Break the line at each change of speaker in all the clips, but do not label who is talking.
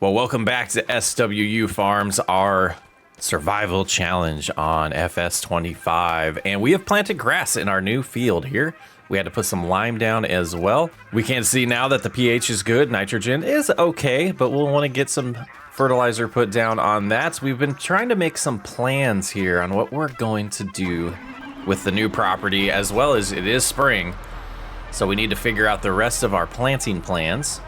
Well, welcome back to SWU Farms, our survival challenge on FS25. And we have planted grass in our new field here. We had to put some lime down as well. We can see now that the pH is good. Nitrogen is okay, but we'll want to get some fertilizer put down on that. We've been trying to make some plans here on what we're going to do with the new property, as well as it is spring. So we need to figure out the rest of our planting plans.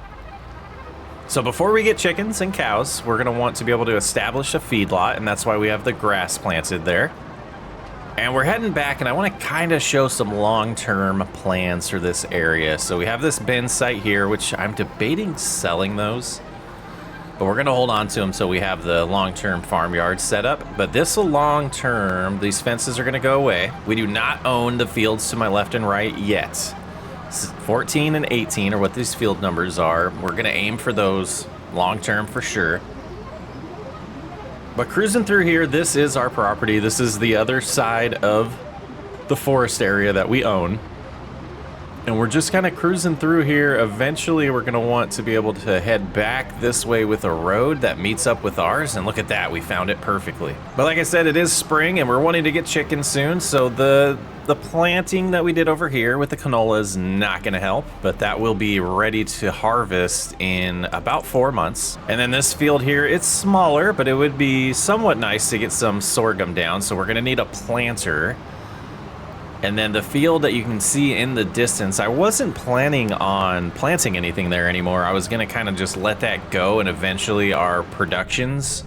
So before we get chickens and cows, we're gonna want to be able to establish a feedlot, and that's why we have the grass planted there. And we're heading back, and I wanna kinda show some long-term plans for this area. So we have this bin site here, which I'm debating selling those, but we're gonna hold on to them so we have the long-term farmyard set up. But this will long-term, these fences are gonna go away. We do not own the fields to my left and right yet. 14 and 18 are what these field numbers are. We're gonna aim for those long-term for sure. But cruising through here, this is our property. This is the other side of the forest area that we own. And we're just kind of cruising through here. Eventually, we're gonna want to be able to head back this way with a road that meets up with ours. And look at that, we found it perfectly. But like I said, it is spring and we're wanting to get chickens soon. So the planting that we did over here with the canola is not gonna help, but that will be ready to harvest in about 4 months. And then this field here, it's smaller, but it would be somewhat nice to get some sorghum down. So we're gonna need a planter. And then the field that you can see in the distance, I wasn't planning on planting anything there anymore. I was gonna kind of just let that go, and eventually our productions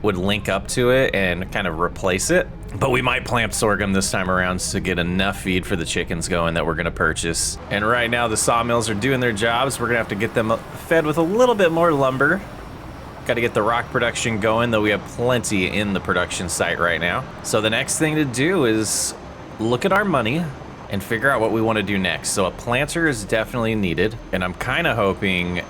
would link up to it and kind of replace it. But we might plant sorghum this time around to get enough feed for the chickens going that we're gonna purchase. And right now the sawmills are doing their jobs. We're gonna have to get them fed with a little bit more lumber. Got to get the rock production going, though we have plenty in the production site right now. So the next thing to do is look at our money and figure out what we want to do next. So a planter is definitely needed, and I'm kind of hoping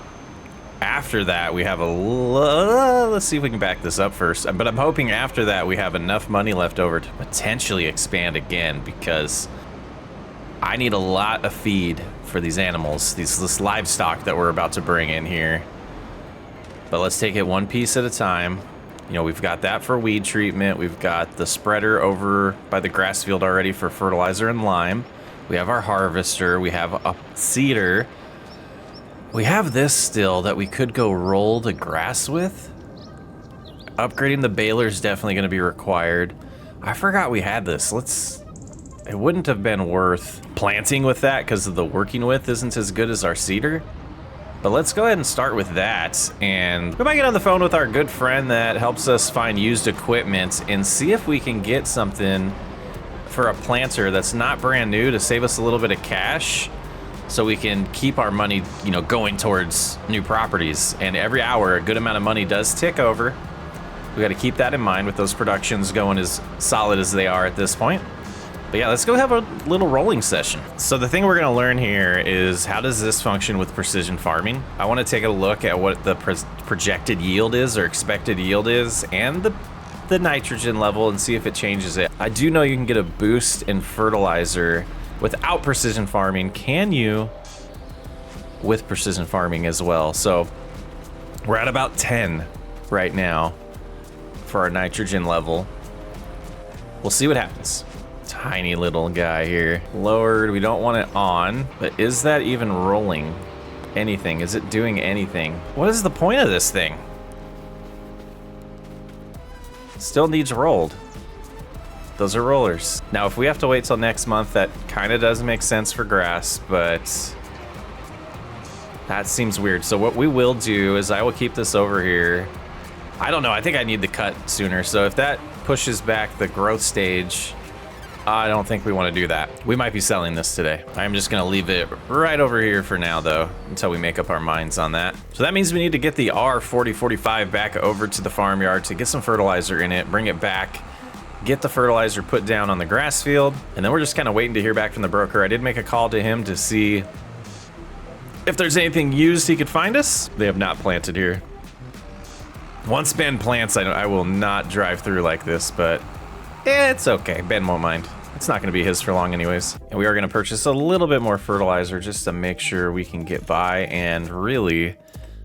after that we have let's see if we can back this up first, but I'm hoping after that we have enough money left over to potentially expand again, because I need a lot of feed for these animals, this livestock that we're about to bring in here. But let's take it one piece at a time. You know, we've got that for weed treatment. We've got the spreader over by the grass field already for fertilizer and lime. We have our harvester. We have a seeder. We have this still that we could go roll the grass with. Upgrading the baler is definitely going to be required. I forgot we had this. It wouldn't have been worth planting with that because the working width isn't as good as our seeder. But let's go ahead and start with that, and we might get on the phone with our good friend that helps us find used equipment and see if we can get something for a planter that's not brand new to save us a little bit of cash, so we can keep our money, you know, going towards new properties. And every hour, a good amount of money does tick over. We got to keep that in mind with those productions going as solid as they are at this point. But yeah, let's go have a little rolling session. So the thing we're gonna learn here is, how does this function with precision farming? I wanna take a look at what the projected yield is, or expected yield is, and the nitrogen level, and see if it changes it. I do know you can get a boost in fertilizer without precision farming. Can you with precision farming as well? So we're at about 10 right now for our nitrogen level. We'll see what happens. Tiny little guy here. Lowered, we don't want it on, but is that even rolling anything? Is it doing anything? What is the point of this thing? Still needs rolled. Those are rollers. Now, if we have to wait till next month, that kind of does make sense for grass, but that seems weird. So what we will do is I will keep this over here. I don't know, I think I need the cut sooner. So if that pushes back the growth stage, I don't think we want to do that. We might be selling this today. I'm just gonna leave it right over here for now though, until we make up our minds on that. So that means we need to get the R4045 back over to the farmyard to get some fertilizer in it, bring it back, get the fertilizer put down on the grass field, and then we're just kind of waiting to hear back from the broker. I did make a call to him to see if there's anything used he could find us. They have not planted here. Once Ben plants, I will not drive through like this, but it's okay. Ben won't mind. It's not going to be his for long anyways. And we are going to purchase a little bit more fertilizer just to make sure we can get by and really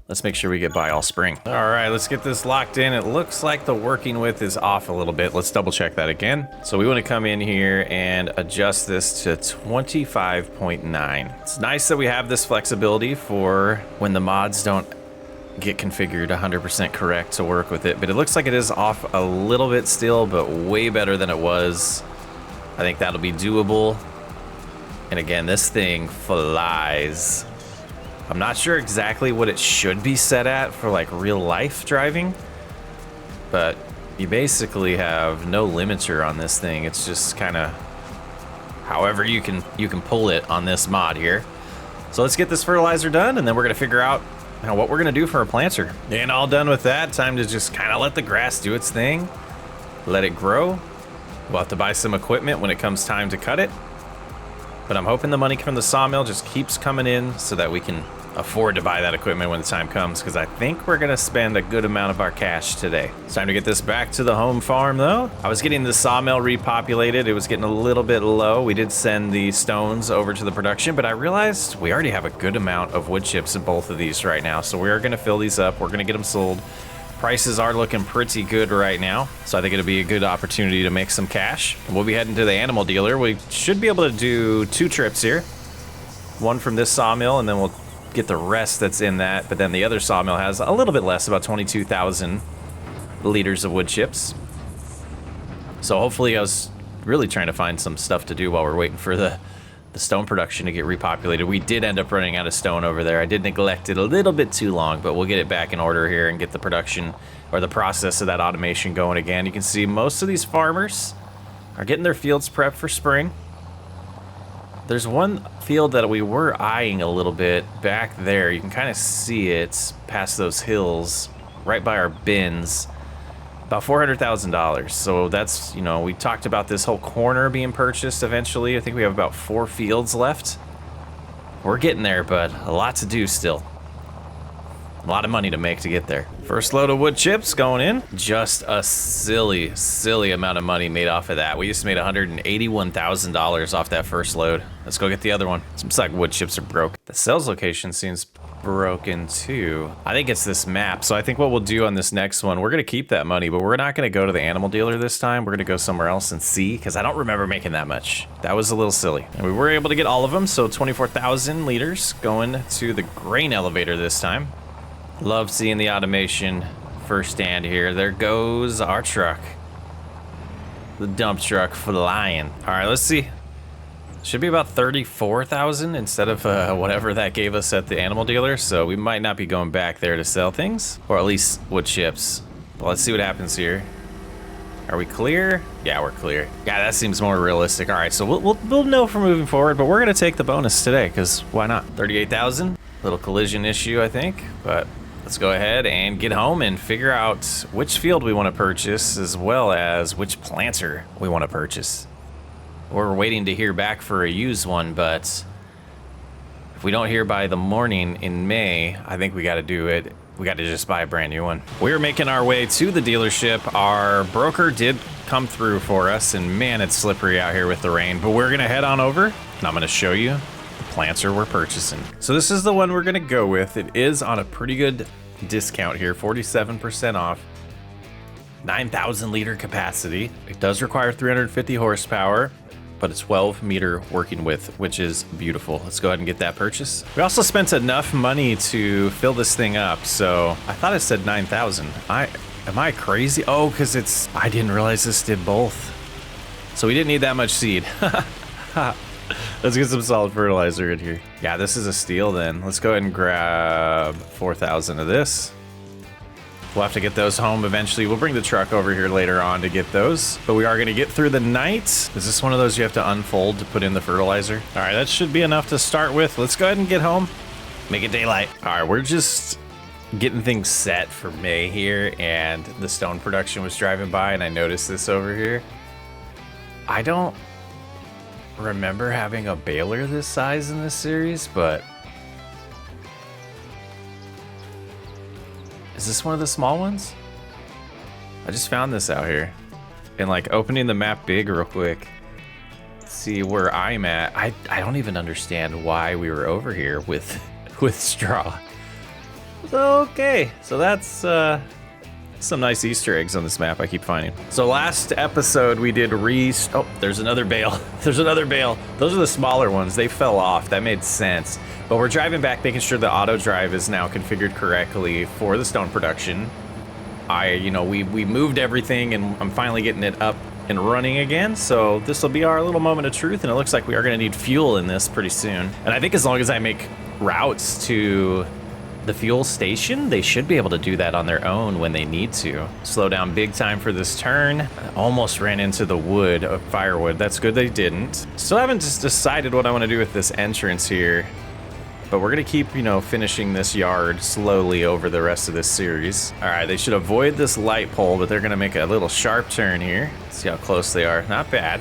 Let's make sure we get by all spring. All right, let's get this locked in. It looks like the working width is off a little bit. Let's double check that again. So we want to come in here and adjust this to 25.9. It's nice that we have this flexibility for when the mods don't get configured 100% correct to work with it, but it looks like it is off a little bit still, but way better than it was. I think that'll be doable. And again, this thing flies. I'm not sure exactly what it should be set at for like real life driving, but you basically have no limiter on this thing. It's just kind of however you can pull it on this mod here. So let's get this fertilizer done, and then we're gonna figure out what we're gonna do for a planter. And all done with that, time to just kind of let the grass do its thing, let it grow. We'll have to buy some equipment when it comes time to cut it. But I'm hoping the money from the sawmill just keeps coming in so that we can afford to buy that equipment when the time comes, because I think we're gonna spend a good amount of our cash today. It's time to get this back to the home farm though. I was getting the sawmill repopulated. It was getting a little bit low. We did send the stones over to the production, but I realized we already have a good amount of wood chips in both of these right now. So we are gonna fill these up. We're gonna get them sold. Prices are looking pretty good right now, so I think it'll be a good opportunity to make some cash. We'll be heading to the animal dealer. We should be able to do 2 trips here. One from this sawmill, and then we'll get the rest that's in that. But then the other sawmill has a little bit less, about 22,000 liters of wood chips. So hopefully, I was really trying to find some stuff to do while we're waiting for the stone production to get repopulated. We did end up running out of stone over there. I did neglect it a little bit too long, but we'll get it back in order here and get the production or the process of that automation going again. You can see most of these farmers are getting their fields prepped for spring. There's one field that we were eyeing a little bit back there. You can kind of see it past those hills right by our bins. About $400,000. So that's, we talked about this whole corner being purchased eventually. I think we have about 4 fields left. We're getting there, but a lot to do still. A lot of money to make to get there. First load of wood chips going in. Just a silly, silly amount of money made off of that. We just made $181,000 off that first load. Let's go get the other one. Seems like wood chips are broke. The sales location seems broken too. I think it's this map. So I think what we'll do on this next one, we're gonna keep that money, but we're not gonna go to the animal dealer this time. We're gonna go somewhere else and see, because I don't remember making that much. That was a little silly. And we were able to get all of them, so 24,000 liters going to the grain elevator this time. Love seeing the automation firsthand here. There goes our truck. The dump truck flying. All right, let's see. Should be about 34,000 instead of whatever that gave us at the animal dealer. So we might not be going back there to sell things, or at least wood chips. But let's see what happens here. Are we clear? Yeah, we're clear. Yeah, that seems more realistic. All right, so we'll know for moving forward, but we're gonna take the bonus today, because why not? 38,000. Little collision issue, I think, but let's go ahead and get home and figure out which field we want to purchase, as well as which planter we want to purchase. We're waiting to hear back for a used one, but if we don't hear by the morning in May, I think we got to do it. We got to just buy a brand new one. We're making our way to the dealership. Our broker did come through for us, and man, it's slippery out here with the rain, but we're going to head on over, and I'm going to show you the planter we're purchasing. So this is the one we're going to go with. It is on a pretty good discount here, 47% off. 9,000 liter capacity. It does require 350 horsepower, but a 12 meter working width, which is beautiful. Let's go ahead and get that purchase. We also spent enough money to fill this thing up, so I thought it said 9,000. Am I crazy? Oh, because I didn't realize this did both. So we didn't need that much seed. Let's get some solid fertilizer in here. Yeah, this is a steal then. Let's go ahead and grab 4,000 of this. We'll have to get those home eventually. We'll bring the truck over here later on to get those, but we are gonna get through the night. Is this one of those you have to unfold to put in the fertilizer? All right, that should be enough to start with. Let's go ahead and get home, make it daylight. All right, we're just getting things set for May here, and the stone production was driving by, and I noticed this over here. I don't remember having a baler this size in this series, but is this one of the small ones? I just found this out here. And like opening the map big real quick, see where I'm at. I don't even understand why we were over here with straw. Okay, so that's some nice Easter eggs on this map I keep finding. So last episode we did oh, there's another bale. There's another bale. Those are the smaller ones. They fell off. That made sense. But we're driving back, making sure the auto drive is now configured correctly for the stone production. We moved everything and I'm finally getting it up and running again. So this will be our little moment of truth, and it looks like we are going to need fuel in this pretty soon. And I think as long as I make routes to the fuel station, they should be able to do that on their own when they need to. Slow down big time for this turn. I almost ran into the wood of firewood. That's good they didn't. Still haven't just decided what I want to do with this entrance here, but we're gonna keep, finishing this yard slowly over the rest of this series. All right, they should avoid this light pole, but they're gonna make a little sharp turn here. See how close they are. Not bad.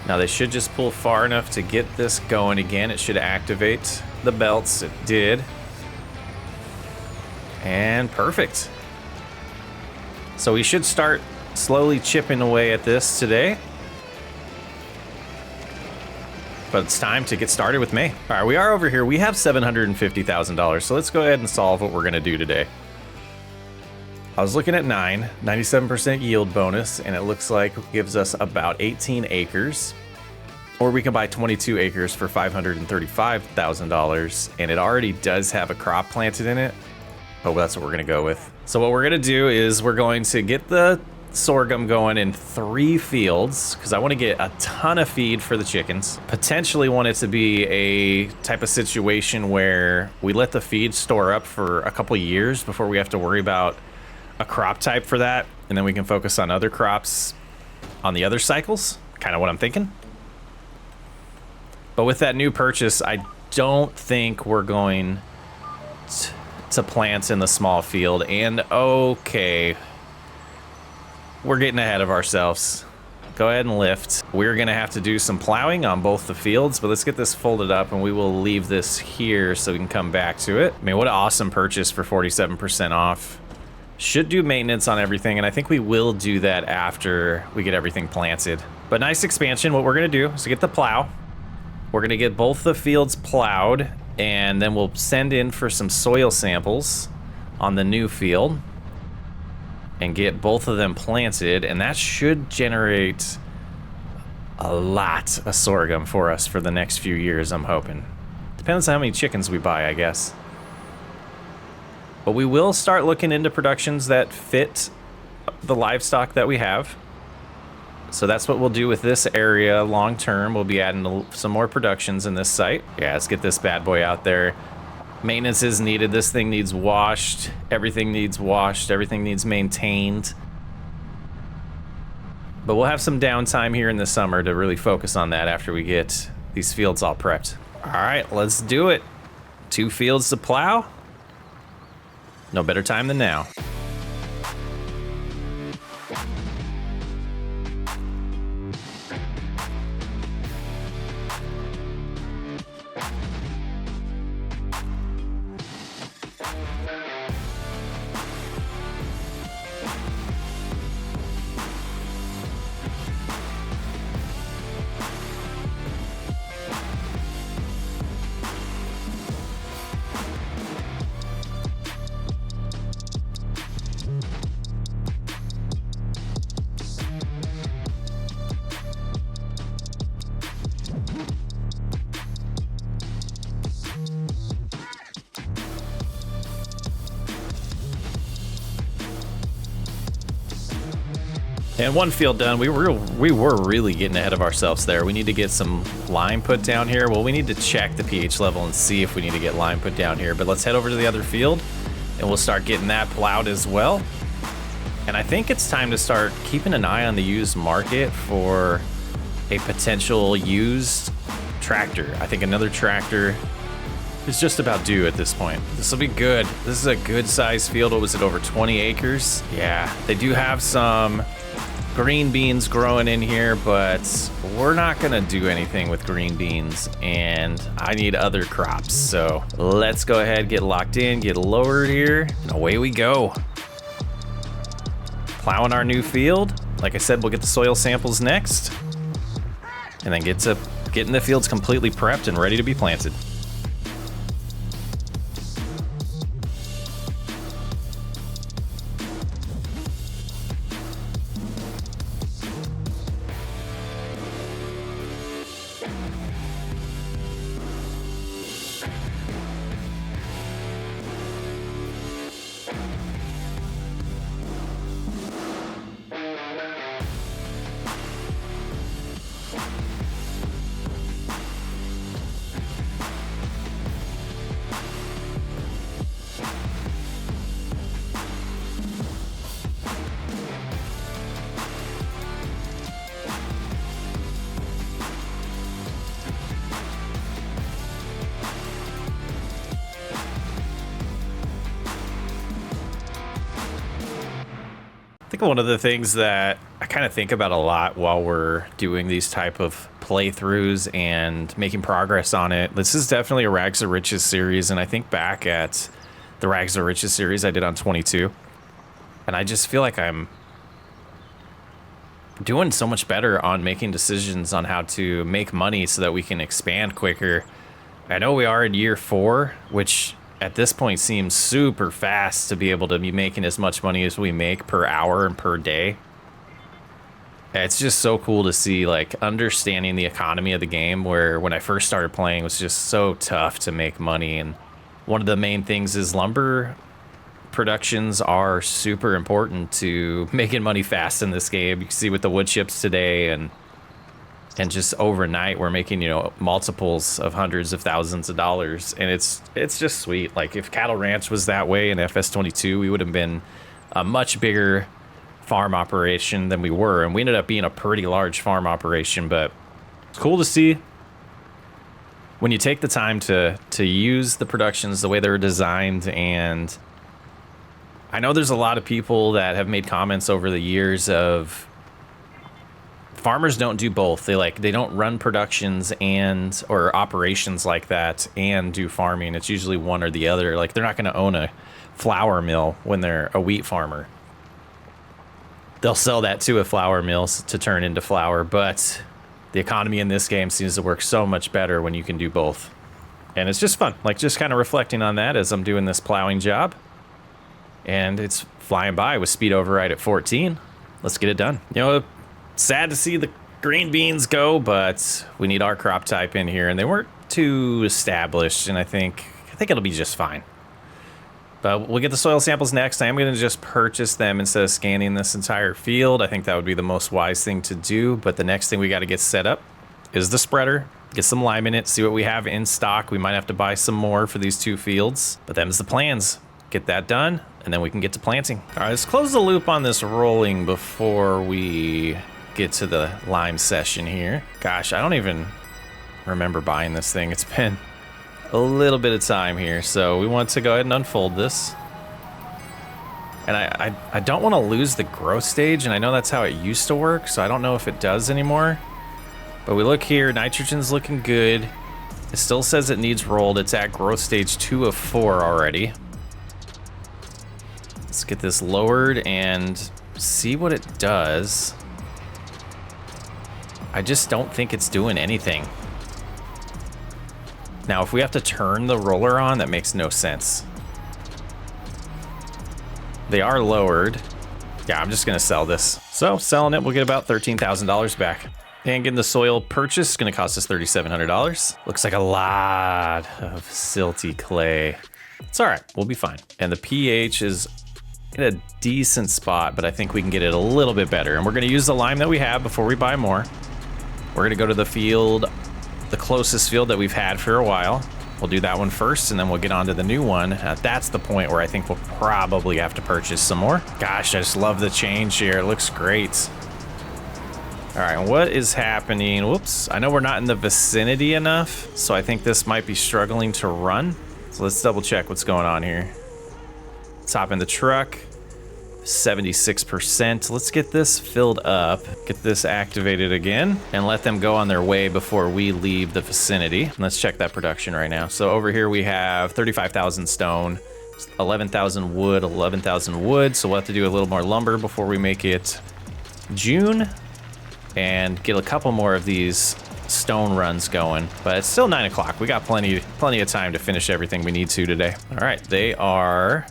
Now they should just pull far enough to get this going again. It should activate the belts. It did. And perfect. So we should start slowly chipping away at this today. But it's time to get started with May. All right, we are over here. We have $750,000. So let's go ahead and solve what we're gonna do today. I was looking at 97% yield bonus, and it looks like it gives us about 18 acres. Or we can buy 22 acres for $535,000, and it already does have a crop planted in it. Oh, that's what we're gonna go with. So what we're gonna do is we're going to get the sorghum going in 3 fields, because I want to get a ton of feed for the chickens. Potentially want it to be a type of situation where we let the feed store up for a couple years before we have to worry about a crop type for that, and then we can focus on other crops on the other cycles. Kind of what I'm thinking. But with that new purchase, I don't think we're going to plant in the small field. And okay, we're getting ahead of ourselves. Go ahead and lift. We're gonna have to do some plowing on both the fields, but let's get this folded up and we will leave this here so we can come back to it. I mean, what an awesome purchase for 47% off. Should do maintenance on everything, and I think we will do that after we get everything planted. But nice expansion. What we're gonna do is get the plow. We're gonna get both the fields plowed, and then we'll send in for some soil samples on the new field and get both of them planted, and that should generate a lot of sorghum for us for the next few years, I'm hoping. Depends on how many chickens we buy, I guess. But we will start looking into productions that fit the livestock that we have. So that's what we'll do with this area long term. We'll be adding some more productions in this site. Yeah, let's get this bad boy out there. Maintenance is needed. This thing needs washed. Everything needs washed. Everything needs maintained. But we'll have some downtime here in the summer to really focus on that after we get these fields all prepped. All right, let's do it. 2 fields to plow. No better time than now. And 1 field done. We were really getting ahead of ourselves there. We need to get some lime put down here. Well, we need to check the pH level and see if we need to get lime put down here. But let's head over to the other field and we'll start getting that plowed as well. And I think it's time to start keeping an eye on the used market for a potential used tractor. I think another tractor is just about due at this point. This will be good. This is a good sized field. What was it, over 20 acres? Yeah, they do have some green beans growing in here, but we're not gonna do anything with green beans, and I need other crops. So let's go ahead, get locked in, get lowered here, and away we go. Plowing our new field. Like I said, we'll get the soil samples next, and then get to getting the fields completely prepped and ready to be planted. I think one of the things that I kind of think about a lot while we're doing these type of playthroughs and making progress on it, this is definitely a Rags to Riches series, and I think back at the Rags to Riches series I did on 22, and I just feel like I'm doing so much better on making decisions on how to make money so that we can expand quicker. I know we are in year 4, which at this point seems super fast to be able to be making as much money as we make per hour and per day. It's just so cool to see, like, understanding the economy of the game, where when I first started playing it was just so tough to make money. And one of the main things is lumber productions are super important to making money fast in this game. You can see with the wood chips today, and just overnight we're making, you know, multiples of hundreds of thousands of dollars, and it's just sweet. Like, if Cattle Ranch was that way in FS22, we would have been a much bigger farm operation than we were, and we ended up being a pretty large farm operation. But it's cool to see when you take the time to use the productions the way they're designed. And I know there's a lot of people that have made comments over the years of farmers don't do both. They don't run productions or operations like that and do farming. It's usually one or the other. Like, they're not going to own a flour mill when they're a wheat farmer. They'll sell that to a flour mill to turn into flour, but the economy in this game seems to work so much better when you can do both. And it's just fun, like, just kind of reflecting on that as I'm doing this plowing job. And it's flying by with speed override at 14. Let's get it done. You know, sad to see the green beans go, but we need our crop type in here, and they weren't too established, and I think it'll be just fine. But we'll get the soil samples next. I am going to just purchase them instead of scanning this entire field. I think that would be the most wise thing to do. But the next thing we got to get set up is the spreader. Get some lime in it, see what we have in stock. We might have to buy some more for these 2 fields, but them's the plans. Get that done, and then we can get to planting. All right, let's close the loop on this rolling before we get to the lime session here. Gosh, I don't even remember buying this thing. It's been a little bit of time here, so we want to go ahead and unfold this. And I don't want to lose the growth stage, and I know that's how it used to work, so I don't know if it does anymore. But we look here, nitrogen's looking good. It still says it needs rolled. It's at growth stage 2 of 4 already. Let's get this lowered and see what it does. I just don't think it's doing anything. Now, if we have to turn the roller on, that makes no sense. They are lowered. Yeah, I'm just gonna sell this. So, selling it, we'll get about $13,000 back. And getting the soil purchase is gonna cost us $3,700. Looks like a lot of silty clay. It's all right, we'll be fine. And the pH is in a decent spot, but I think we can get it a little bit better. And we're gonna use the lime that we have before we buy more. We're gonna go to the field, the closest field that we've had for a while. We'll do that one first, and then we'll get on to the new one. That's the point where I think we'll probably have to purchase some more. Gosh, I just love the change here. It looks great. All right, what is happening? Whoops, I know we're not in the vicinity enough, so I think this might be struggling to run. So let's double check what's going on here. Let's hop in the truck. 76%. Let's get this filled up, get this activated again, and let them go on their way before we leave the vicinity. Let's check that production right now. So over here we have 35,000 stone, 11,000 wood, 11,000 wood. So we'll have to do a little more lumber before we make it June and get a couple more of these stone runs going. But it's still 9 o'clock. We got plenty of time to finish everything we need to today. All right, they are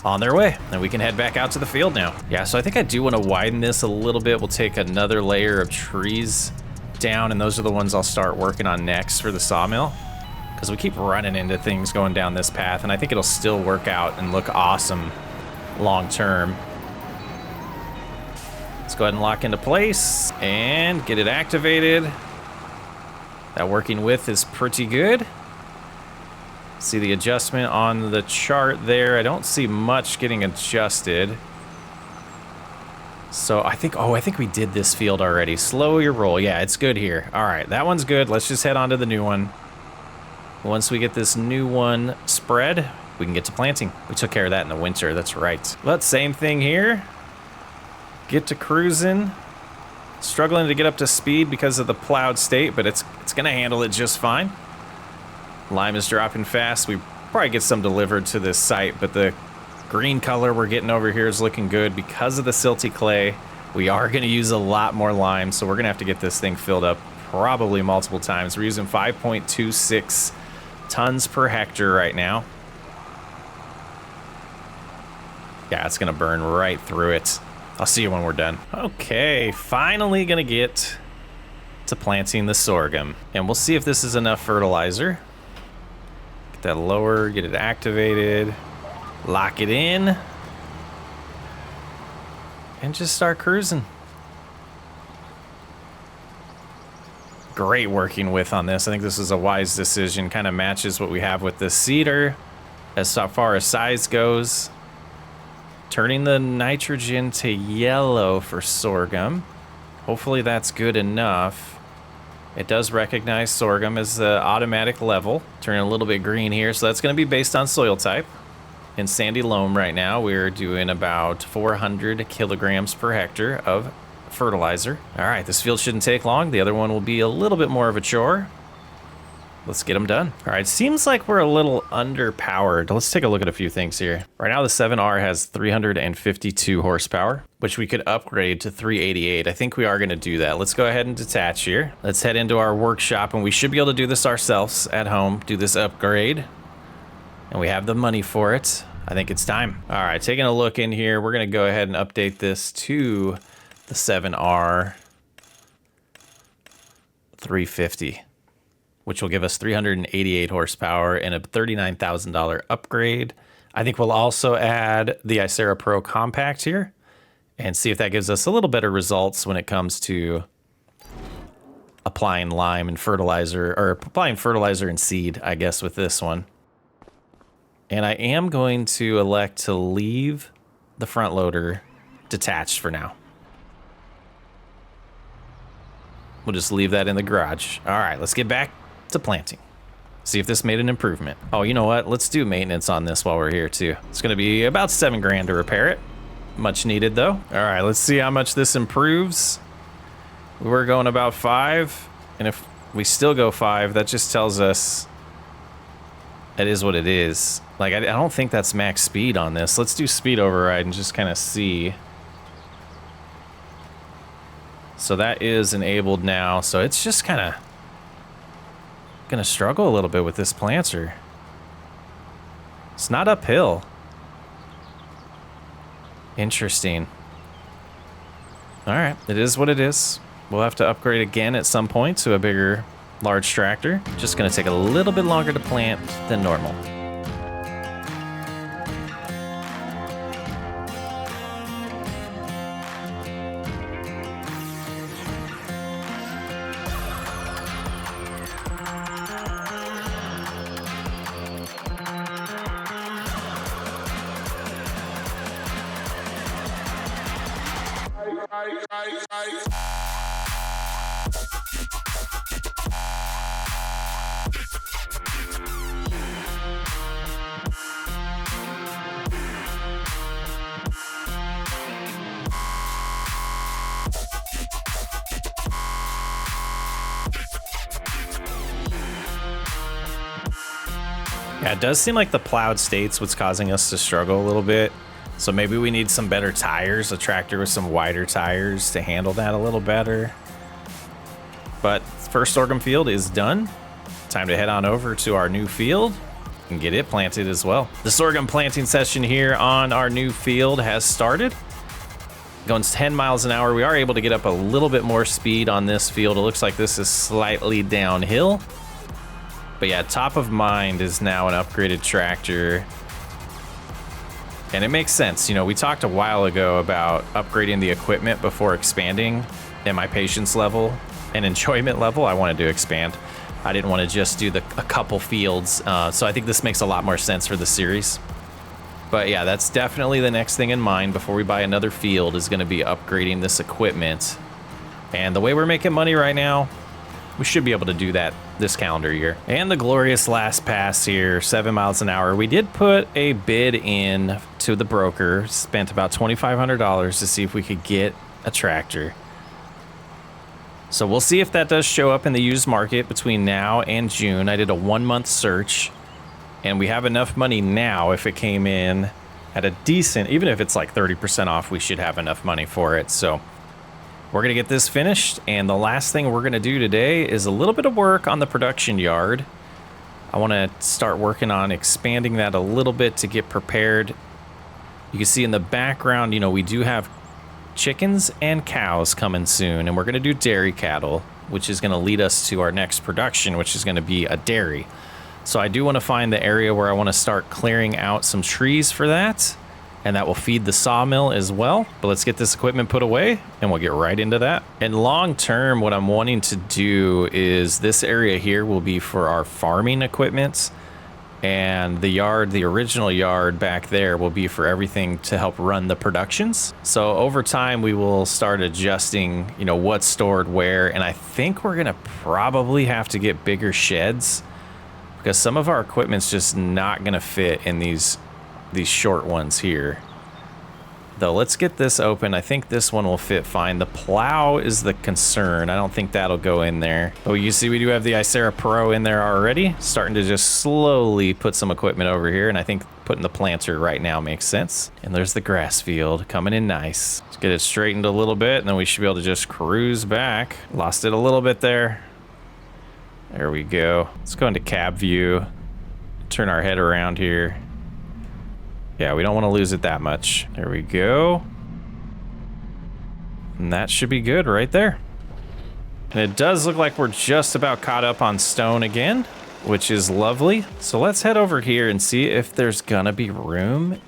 on their way, and we can head back out to the field now. Yeah, so I think I do want to widen this a little bit. We'll take another layer of trees down, and those are the ones I'll start working on next for the sawmill, because we keep running into things going down this path, and I think it'll still work out and look awesome long term. Let's go ahead and lock into place and get it activated. That working width is pretty good. See the adjustment on the chart there. I don't see much getting adjusted. So I think we did this field already. Slow your roll. Yeah, it's good here. All right, that one's good. Let's just head on to the new one. Once we get this new one spread, we can get to planting. We took care of that in the winter, that's right. But same thing here. Get to cruising. Struggling to get up to speed because of the plowed state, but it's gonna handle it just fine. Lime is dropping fast. We probably get some delivered to this site, but the green color we're getting over here is looking good because of the silty clay. We are gonna use a lot more lime, so we're gonna have to get this thing filled up probably multiple times. We're using 5.26 tons per hectare right now. Yeah, it's gonna burn right through it. I'll see you when we're done. Okay, finally gonna get to planting the sorghum. And we'll see if this is enough fertilizer. Get that lower, get it activated, lock it in, and just start cruising. Great working with on this. I think this is a wise decision. Kind of matches what we have with the cedar as far as size goes. Turning the nitrogen to yellow for sorghum. Hopefully that's good enough. It does recognize sorghum as the automatic level. Turning a little bit green here, so that's going to be based on soil type. In sandy loam right now, we're doing about 400 kilograms per hectare of fertilizer. All right, this field shouldn't take long. The other one will be a little bit more of a chore. Let's get them done. All right, seems like we're a little underpowered. Let's take a look at a few things here. Right now, the 7R has 352 horsepower, which we could upgrade to 388. I think we are gonna do that. Let's go ahead and detach here. Let's head into our workshop, and we should be able to do this ourselves at home, do this upgrade. And we have the money for it. I think it's time. All right, taking a look in here, we're gonna go ahead and update this to the 7R 350. Which will give us 388 horsepower and a $39,000 upgrade. I think we'll also add the Icera Pro Compact here and see if that gives us a little better results when it comes to applying lime and fertilizer, or applying fertilizer and seed, I guess, with this one. And I am going to elect to leave the front loader detached for now. We'll just leave that in the garage. All right, let's get back to planting. See if this made an improvement. Oh, you know what? Let's do maintenance on this while we're here too. It's gonna be about $7 grand to repair it. Much needed though. All right, let's see how much this improves. We're going about 5, and if we still go 5, that just tells us it is what it is. Like, I don't think that's max speed on this. Let's do speed override and just kind of see. So that is enabled now. So it's just kind of gonna struggle a little bit with this planter. It's not uphill. Interesting. All right, it is what it is. We'll have to upgrade again at some point to a bigger, large tractor. Just gonna take a little bit longer to plant than normal. Yeah, it does seem like the plowed state's what's causing us to struggle a little bit. So maybe we need some better tires, a tractor with some wider tires to handle that a little better. But first sorghum field is done. Time to head on over to our new field and get it planted as well. The sorghum planting session here on our new field has started. Going 10 miles an hour. We are able to get up a little bit more speed on this field. It looks like this is slightly downhill. But yeah, top of mind is now an upgraded tractor. And it makes sense. You know, we talked a while ago about upgrading the equipment before expanding, and my patience level and enjoyment level, I wanted to expand. I didn't want to just do a couple fields. So I think this makes a lot more sense for the series. But yeah, that's definitely the next thing in mind before we buy another field, is going to be upgrading this equipment. And the way we're making money right now, we should be able to do that this calendar year. And the glorious last pass here, 7 miles an hour. We did put a bid in to the broker, spent about $2,500 to see if we could get a tractor. So we'll see if that does show up in the used market between now and June. I did a 1-month search, and we have enough money now. If it came in at a decent, even if it's like 30% off, we should have enough money for it. So we're gonna get this finished, and the last thing we're gonna do today is a little bit of work on the production yard. I wanna start working on expanding that a little bit to get prepared. You can see in the background, you know, we do have chickens and cows coming soon, and we're gonna do dairy cattle, which is gonna lead us to our next production, which is gonna be a dairy. So I do wanna find the area where I wanna start clearing out some trees for that, and that will feed the sawmill as well. But let's get this equipment put away and we'll get right into that. And long term, what I'm wanting to do is this area here will be for our farming equipment, and the yard, the original yard back there, will be for everything to help run the productions. So over time we will start adjusting, you know, what's stored where, and I think we're gonna probably have to get bigger sheds because some of our equipment's just not gonna fit in these short ones here. Though let's get this open. I think this one will fit fine. The plow is the concern. I don't think that'll go in there. Oh, you see we do have the Icera Pro in there already. Starting to just slowly put some equipment over here, and I think putting the planter right now makes sense. And there's the grass field coming in nice. Let's get it straightened a little bit, and then we should be able to just cruise back. Lost it a little bit there. There we go. Let's go into cab view. Turn our head around here. Yeah, we don't want to lose it that much. There we go. And that should be good right there. And it does look like we're just about caught up on stone again, which is lovely. So let's head over here and see if there's gonna be room.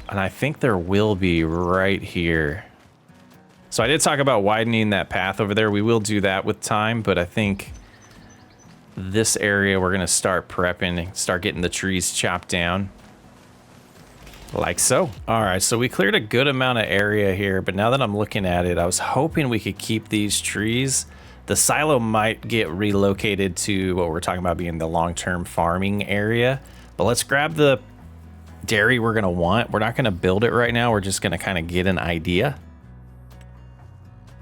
And I think there will be right here. So I did talk about widening that path over there. We will do that with time, but I think this area we're gonna start prepping, start getting the trees chopped down. Like so. All right, so we cleared a good amount of area here, but now that I'm looking at it, I was hoping we could keep these trees. The silo might get relocated to what we're talking about being the long-term farming area, but let's grab the dairy we're gonna want. We're not gonna build it right now. We're just gonna kind of get an idea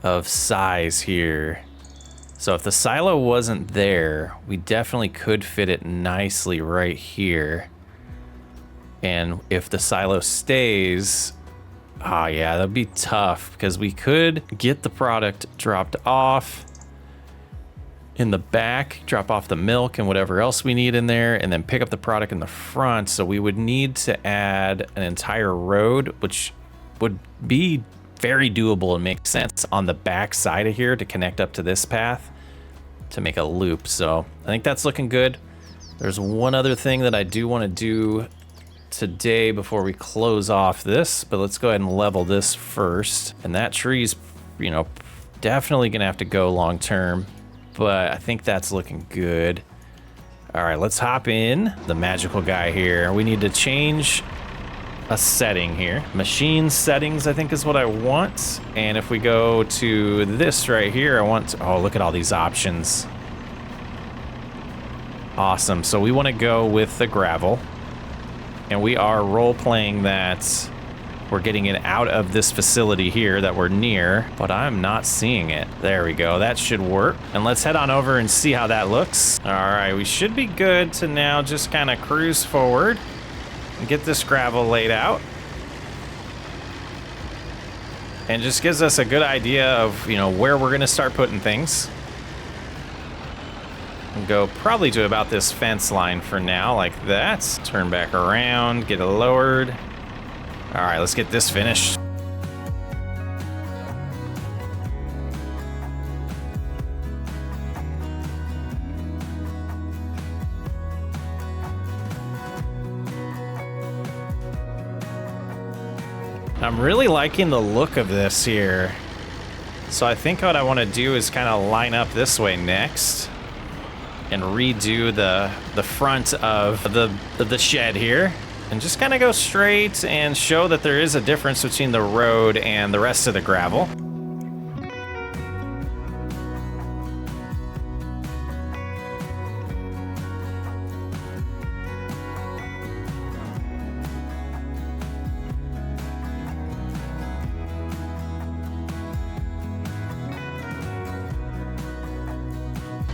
of size here. So if the silo wasn't there, we definitely could fit it nicely right here. And if the silo stays, yeah, that'd be tough because we could get the product dropped off in the back, drop off the milk and whatever else we need in there, and then pick up the product in the front. So we would need to add an entire road, which would be very doable and make sense on the back side of here to connect up to this path to make a loop. So I think that's looking good. There's one other thing that I do want to do today before we close off this, but let's go ahead and level this first. And that tree's, you know, definitely gonna have to go long term, but I think that's looking good. All right, let's hop in. The magical guy here. We need to change a setting here. Machine settings, I think, is what I want. And if we go to this right here, I want to, oh, look at all these options. Awesome. So we want to go with the gravel. And we are role-playing that we're getting it out of this facility here that we're near, but I'm not seeing it. There we go, that should work. And let's head on over and see how that looks. All right, we should be good to now just kind of cruise forward and get this gravel laid out. And just gives us a good idea of, you know, where we're gonna start putting things. And go probably to about this fence line for now, like that. Turn back around, get it lowered. All right, let's get this finished. I'm really liking the look of this here. So I think what I want to do is kind of line up this way next and redo the front of the shed here, and just kind of go straight and show that there is a difference between the road and the rest of the gravel.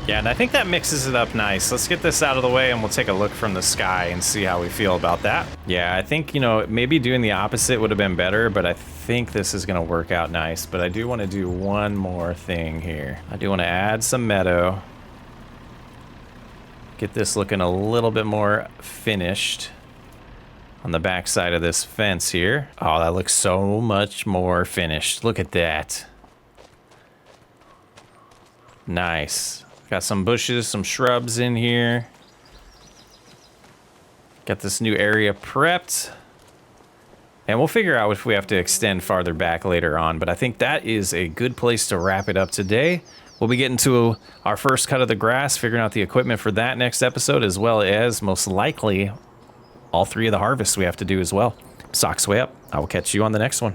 Yeah, and I think that mixes it up nice. Let's get this out of the way and we'll take a look from the sky and see how we feel about that. Yeah, I think, you know, maybe doing the opposite would have been better, but I think this is going to work out nice. But I do want to do one more thing here. I do want to add some meadow. Get this looking a little bit more finished on the back side of this fence here. Oh, that looks so much more finished. Look at that. Nice. Got some bushes, some shrubs in here. Got this new area prepped. And we'll figure out if we have to extend farther back later on. But I think that is a good place to wrap it up today. We'll be getting to our first cut of the grass, figuring out the equipment for that next episode, as well as most likely all 3 of the harvests we have to do as well. Socks way up. I will catch you on the next one.